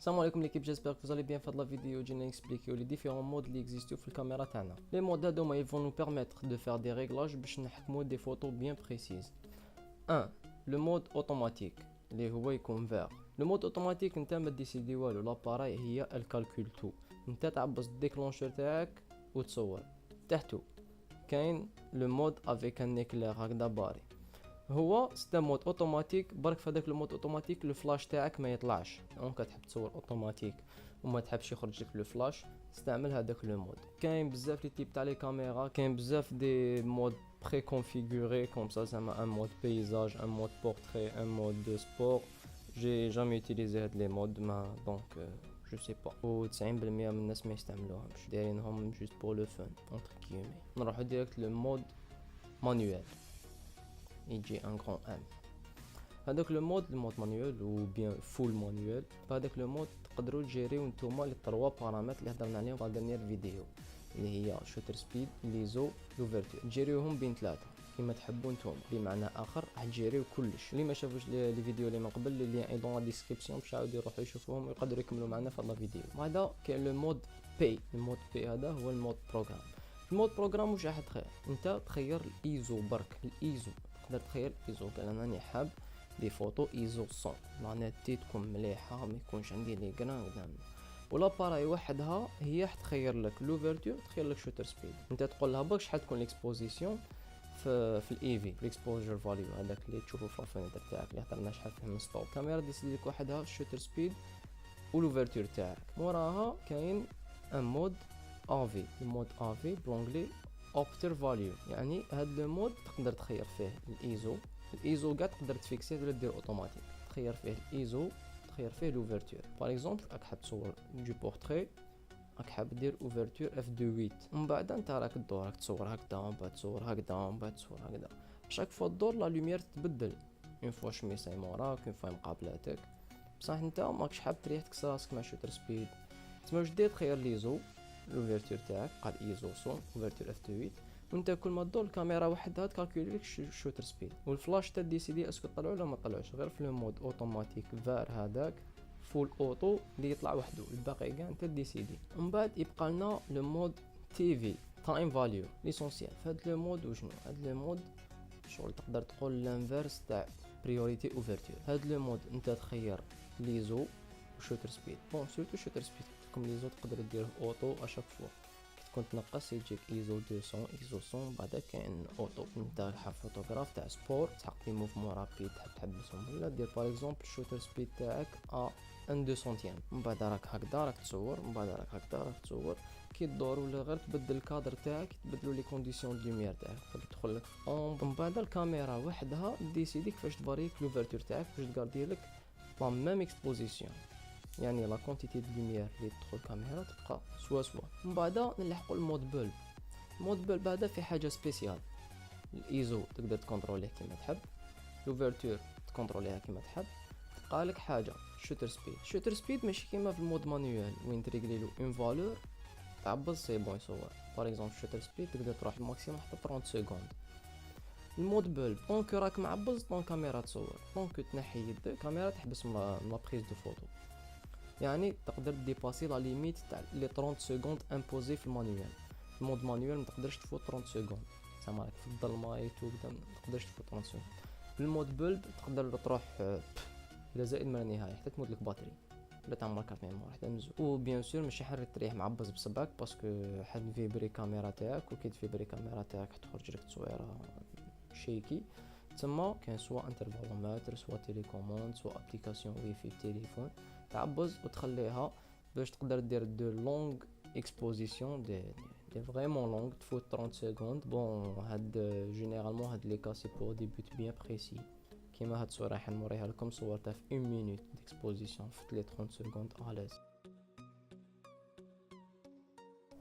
Salam alaikum l'équipe, j'espère que vous allez bien. Faire de la vidéo, je vais expliquer les différents modes qui existent sur la caméra تاعنا. Les modes هادوما ils vont nous permettre de faire des réglages باش نحكموا des photos bien précises. 1. Le mode automatique اللي هو يكون vert. Le mode automatique انت ما ديسيدي والو، لاباراي هي الكالكول تو، انت تعبس الديكلونشور تاعك وتصور. تحتو كاين لو مود افيك ان اكلير هكذا باري، هو ستا مود اوتوماتيك. برك في هذاك المود اوتوماتيك لو فلاش تاعك ما يطلعش، دونك تحب تصور اوتوماتيك وما تحبش يخرج لك لو فلاش، استعمل هذاك لو مود. كاين بزاف لي تيب تاع لي كاميرا، كاين بزاف دي مود بري كونفيغوري كوم سا، زعما ان مود بيزاج، ان مود بورتري، ان مود دو سبور. جي جامي يوتيليزي هاد لي مود ما دونك جو سي با، و 90% من الناس ما يستعملوهمش، دايرينهم جوست بور لو فن اونتر كيومي. نروحو ديريكت لو مود مانويل، يجي ان غران ام. هذاك لو مود مانويل و بيان فول مانويل. بهذاك لو مود تقدروا تجيريو نتوما لي 3 بارامتر اللي هضرنا عليهم في دانيير فيديو، اللي هي شوتر سبيد، ليزو، لوفرتور. تجيريوهم بين ثلاثه كيما تحبوا نتوما، بمعنى اخر راح تجيريو كلش. اللي ما شافوش لي فيديو اللي من قبل، اللي لين دون لا ديسكريبسيون باش يعاودوا يروحوا يشوفوهم ويقدروا يكملوا معنا في هذا الفيديو. بعدا كاين لو مود بي. المود بي هذا هو المود بروغرام. المود بروغرام واش راح تخير؟ انت تخير الايزو، برك الايزو تقدر تخير ايزو. قال انا راني حاب دي فوتو ايزو 100، معناتها تكون مليحه، ما يكونش عندي لي غران قدام. ولا باراي وحدها هي تخير لك لوفرتور، تخير لك شوتر سبيد. انت تقول لها برك شحال تكون ليكسبوزيسيون في الاي في، الاكسبوجر فاليو هذاك اللي تشوفه في الفينيتر تاعك اللي هضرنا شحال فيه من ستوب. الكاميرا ديسيدي لك وحدها الشوتر سبيد ولوفرتور تاعك. موراها كاين ان مود افي. المود افي بلونغلي اوبتر فاليو، يعني هاد لو مود تقدر تخير فيه الايزو. الايزو كاع تقدر تفيكسيه ولا دير اوتوماتيك، تخير فيه الايزو، تخير فيه لوفرتور. باغ اكزومبل راك حاب تصور دو بورتري، راك حاب دير اوفرتور اف 2.8، ومن بعد انت راك تدور، راك تصور هكذا، ومن بعد تصور هكذا، ومن بعد تصور هكذا. شاك فوا تدور لا لوميير تتبدل، اون فوا شميسه موراك، اون فوا مقابلاتك. بصح انت ماكش حاب تريح تكسر راسك مع شوتر سبيد، تسمى واش دير؟ تخير ليزو، لوفرتور تاعك قال ايزو 100 اوفرتور اف 2.8، وانت كل ما تدور الكاميرا وحدها تكالكولي لك شوتر سبيد. والفلاش تديسيدي اسكو طلعوا ولا ما طلعوش، غير في لو مود اوتوماتيك فار هذاك فول اوتو اللي يطلع وحده، الباقي كاع انت ديسيدي. ومن بعد يبقى لنا لو مود تي في، تايم فاليو. ليسونسيال في هذا لو مود وشنو؟ هذا لو مود شغل تقدر تقول لانفيرس تاع بريوريتي اوفرتور. هذا لو مود انت تخير ليزو وشوتر سبيد. بون سورتو شوتر سبيد كم ليزو تقدر ديره اوتو اشاك فوا كنت تنقص يجيك ايزو 200 ايزو 100. بعدا كاين اوتو، انت حاب فوتوغراف تاع سبور تحق لي موفمون رابيد تحب تحبسهم، ولا دير باغ اكزومبل الشوتر سبيد تاعك ا 1 2 سنتيم. من بعد راك هكذا راك تصور، من بعد راك هكذا راك تصور. كي تدور ولا غير تبدل الكادر تاعك، تبدلوا لي كونديسيون دو لوميير تاعك، تدخل لك من بعد الكاميرا وحدها ديسيدي كيفاش تباريك لوفرتور تاعك باش تغاردي لك لا ميم اكسبوزيسيون، يعني لا كونتيتي دو لوميير اللي تدخل الكاميرا تبقى سوا. من بعد نلحقوا المود بولب. المود بولب هذا في حاجه سبيسيال، الايزو تقدر تكونتروليه كيما تحب، لوفرتور تكونتروليها كيما تحب. تبقى لك حاجه شوتر سبيد. شوتر سبيد ماشي كيما في المود مانويل وين تريغلي له اون فالور تعبز سي بون يصور. باغ اكزومبل شوتر سبيد تقدر تروح الماكسيموم حتى 30 سكوند. المود بولب دونك راك معبز دونك كاميرا تصور، دونك تنحي يدك الكاميرا تحبس من لا بريز دو فوتو، يعني تقدر ديباسي لا ليميت تاع لي 30 سكوند امبوزي في المانويل. المود مانويل ما تقدرش تفوت 30 سكوند، زعما راك في الظلمه ايتو كدا ما تقدرش تفوت 30 سكوند. بالمود بولب تقدر تروح الى زائد ما لا نهايه حتى تموت لك باتري ولا تعمر كارت ميموار حتى نزول. و بيان سور ماشي حر تريح معبز بصبعك، باسكو حد فيبري كاميرا تاعك، وكي تفيبري كاميرا تاعك تخرج لك تصويره شيكي. تما كاين سوا انترفالومتر، سوا تيليكوموند، سوا ابليكاسيون ويفي في التليفون، تعبز وتخليها باش تقدر دير دو لونغ اكسبوزيسيون دي فريمون لونغ تفوت 30 سكوند. بون هاد جينيرالمون هاد لي كا سي بور دي بوت بيان بريسي، كيما هاد الصوره راح نوريها لكم، صورتها في 1 مينوت ديكسبوزيسيون فت لي 30 سكوند الاز.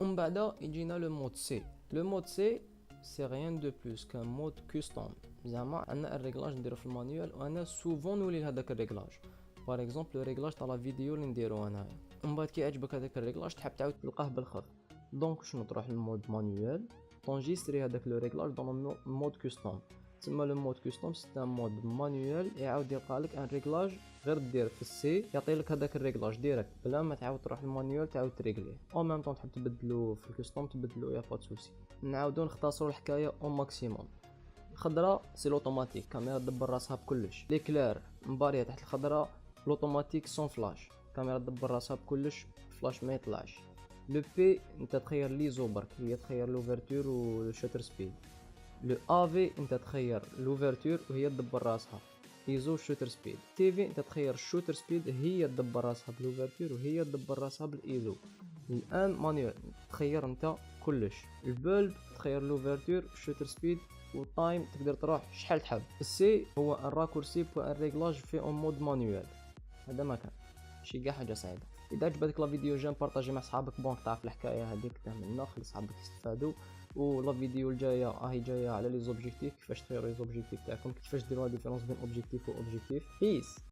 ومن بعد يجينا لو مود سي. لو مود سي سي ريان دو بلوس كان مود كوستوم، زعما عندنا الريغلاج نديرو في المانيوال وانا سوفون نولي لهداك الريغلاج. باغ اكزومبل الريغلاج تاع لا فيديو اللي نديرو انايا، ومن بعد كي يعجبك هذاك الريغلاج تحب تعاود تلقاه بالخف، دونك شنو تروح للمود مانيوال تونجيستري هذاك لو ريغلاج دون مود كوستوم. تسمى لو مود كوستوم سي ان مود مانيوال يعاود يلقى لك ان ريغلاج غير دير في السي يعطي لك هذاك الريغلاج ديريكت بلا ما تعاود تروح للمانيوال تعاود تريغليه او ميم طون تحب تبدلو في الكوستوم تبدلو يا با سوسي. نعاودو نختصروا الحكايه او ماكسيموم. الخضراء سي لوتوماتيك كاميرا تدبر راسها بكلش. لي كلار مباريه تحت الخضراء لوتوماتيك سون فلاش كاميرا تدبر راسها بكلش فلاش ما يطلعش. لو بي انت تخير ليزو برك هي تخير لوفرتور و شاتر سبيد. لو افي انت تخير لوفرتور وهي تدبر راسها ايزو شوتر سبيد. تي في انت تخير الشوتر سبيد هي تدبر راسها بلوفرتور وهي تدبر راسها بالايزو. الان مانيوال تخير انت كلش. البولب تخير لوفرتور شوتر سبيد والتايم تقدر تروح شحال تحب. السي هو ان راكورسي بو ان ريغلاج في اون مود مانيوال. هذا ما كان شي كاع حاجه صعيبه. اذا عجبتك لا فيديو جيم بارطاجي مع صحابك بونك تعرف الحكايه هذيك تهمنا خلي صحابك يستفادوا. ولا فيديو الجايه راهي جايه على لي زوبجيكتيف كيفاش تخيروا لي زوبجيكتيف تاعكم كيفاش ديروا لا ديفيرونس بين اوبجيكتيف و اوبجيكتيف. بيس.